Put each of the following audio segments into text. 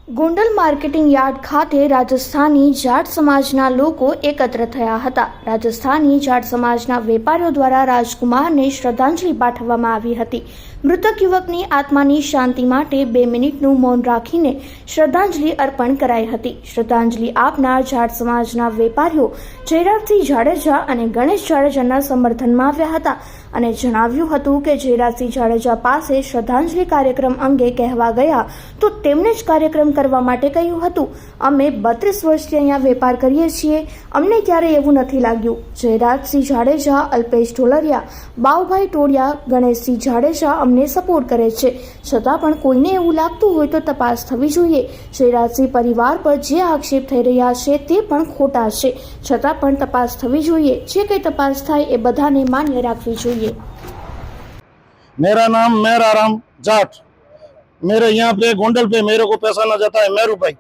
Gondal marketing yard ખાતે રાજસ્થાની જાટ સમાજના લોકો એકત્ર થયા હતા। રાજસ્થાની જાટ સમાજના વેપારીઓ દ્વારા રાજકુમારને શ્રદ્ધાંજલિ પાઠવવામાં આવી હતી। મૃતક યુવકની આત્માની શાંતિ માટે 2 મિનિટનું મૌન રાખીને શ્રદ્ધાંજલિ અર્પણ કરાઈ હતી। શ્રદ્ધાંજલિ આપનાર જાટ સમાજના વેપારીઓ જયરાજસિંહ જાડેજા અને ગણેશ જાડેજાના સમર્થનમાં આવ્યા હતા અને જણાવ્યું હતું કે જયરાજસિંહ જાડેજા પાસે શ્રદ્ધાંજલિ કાર્યક્રમ અંગે કહેવા ગયા તો તેમણે જ કાર્યક્રમ કરવા માટે કહ્યું હતું। અમે 32 વર્ષથી અહીંયા વેપાર કરીએ છીએ, અમને ક્યારેય એવું નથી લાગ્યું। જયરાજસિંહ જાડેજા, અલ્પેશ ઢોલરિયા, બાવભાઈ ટોડિયા, ગણેશસિંહ જાડેજા અમને સપોર્ટ કરે છે, છતાં પણ કોઈને એવું લાગતું હોય તો તપાસ થવી જોઈએ। જયરાજસિંહ પરિવાર પર જે આક્ષેપ થઈ રહ્યા છે તે પણ ખોટા છે, છતાં પણ તપાસ થવી જોઈએ। જે કંઈ તપાસ થાય એ બધાને માન્ય રાખવી જોઈએ। मेरा नाम मेहर आराम जाट। मेरे यहाँ पे गोंडल पे मेरे को पैसा ना जाता है मेहरू भाई,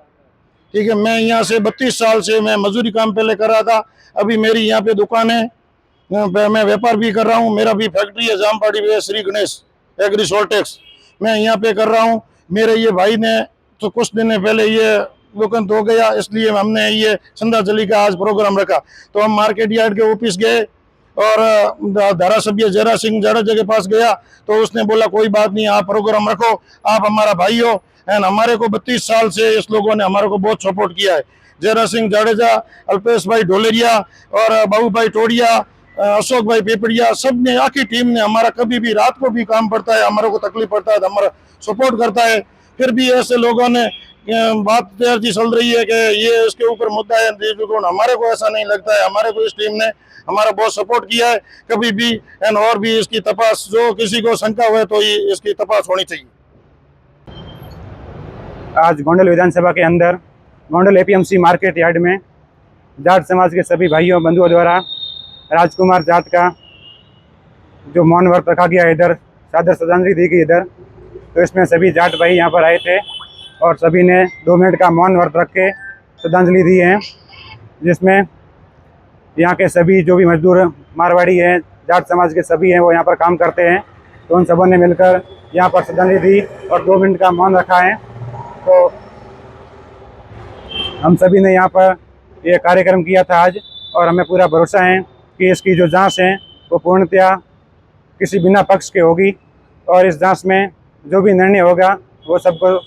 ठीक है। मैं यहाँ से 32 साल से मैं मजदूरी काम पहले कर रहा था। अभी मेरी यहाँ पे दुकान है, मैं व्यापार भी कर रहा हूँ। मेरा भी फैक्ट्री है जामपाड़ी पे, श्री गणेश एग्री सोल्टेक्स, मैं यहाँ पे कर रहा हूँ। मेरे ये भाई ने तो कुछ दिन पहले ये दुकान हो गया, इसलिए हमने ये श्रद्धांजलि का आज प्रोग्राम रखा। तो हम मार्केट यार्ड के ऑफिस गए और धारा सभ्य जयराजसिंह जाडेजा के पास गया तो उसने बोला कोई बात नहीं, आप प्रोग्राम रखो, आप हमारा भाई हो। एंड हमारे को 32 साल से इस लोगों ने हमारे को बहुत सपोर्ट किया है। जयराजसिंह जाडेजा, अल्पेश भाई ढोलरिया और बाबू भाई टोडिया, अशोक भाई पेपड़िया, सब ने, आखिरी टीम ने हमारा कभी भी रात को भी काम पड़ता है, हमारे को तकलीफ पड़ता है तो हमारा सपोर्ट करता है। फिर भी ऐसे लोगों ने बात तैयार चल रही है कि ये इसके ऊपर मुद्दा है, हमारे को ऐसा नहीं लगता है। हमारे को इस टीम ने हमारा बहुत सपोर्ट किया है कभी भी। एंड और भी इसकी तपास, जो किसी को शंका हुए तो ये इसकी तपास होनी चाहिए। आज गोंडल विधानसभा के अंदर गोंडल एपीएमसी मार्केट यार्ड में जाट समाज के सभी भाइयों बंधुओं द्वारा राजकुमार जाट का जो मौन व्रत रखा गया, इधर सादर श्रद्धांजलि दी गई इधर। तो इसमें सभी जाट भाई यहाँ पर आए थे और सभी ने 2 मिनट का मौन व्रत रख के श्रद्धांजलि दी है, जिसमें यहाँ के सभी जो भी मजदूर मारवाड़ी हैं, जाट समाज के सभी हैं, वो यहाँ पर काम करते हैं। तो उन सबों ने मिलकर यहाँ पर श्रद्धांजलि दी और 2 मिनट का मौन रखा है। तो हम सभी ने यहाँ पर ये कार्यक्रम किया था आज, और हमें पूरा भरोसा है कि इसकी जो जांच है वो पूर्णतया किसी बिना पक्ष के होगी, और इस जांच में जो भी निर्णय होगा वो सबको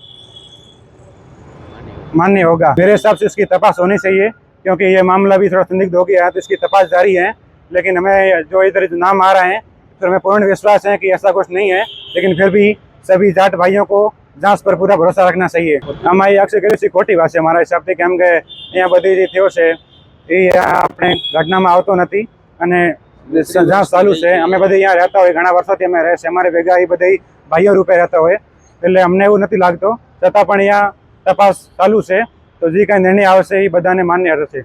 मान्य होगा। मेरे हिसाब से इसकी तपास होनी चाहिए, क्योंकि ये मामला भी थोड़ा संदिग्ध हो गया है, तो इसकी तपास जारी है। लेकिन हमें जो इधर नाम आ रहे हैं तो हमें पूर्ण विश्वास है कि ऐसा कुछ नहीं है, लेकिन फिर भी सभी जाट भाइयों को जांच पर पूरा भरोसा रखना चाहिए। हमारी अक्षय કરી ખોટી વાત છે મારા હિસાબથી, કેમ કે અહીંયા બધી જે થયો છે એ આપણે ઘટનામાં આવતો નથી અને જાંચ ચાલુ છે। અમે બધી અહીંયા રહેતા હોય, ઘણા વર્ષોથી અમે રહે છે, અમારે ભેગા એ બધા ભાઈઓ રૂપે રહેતા હોય, એટલે અમને એવું નથી લાગતો, છતાં પણ અહીંયા તપાસ ચાલુ છે। તો જે કાંઈ નિર્ણય આવશે એ બધાને માન્ય રહેશે।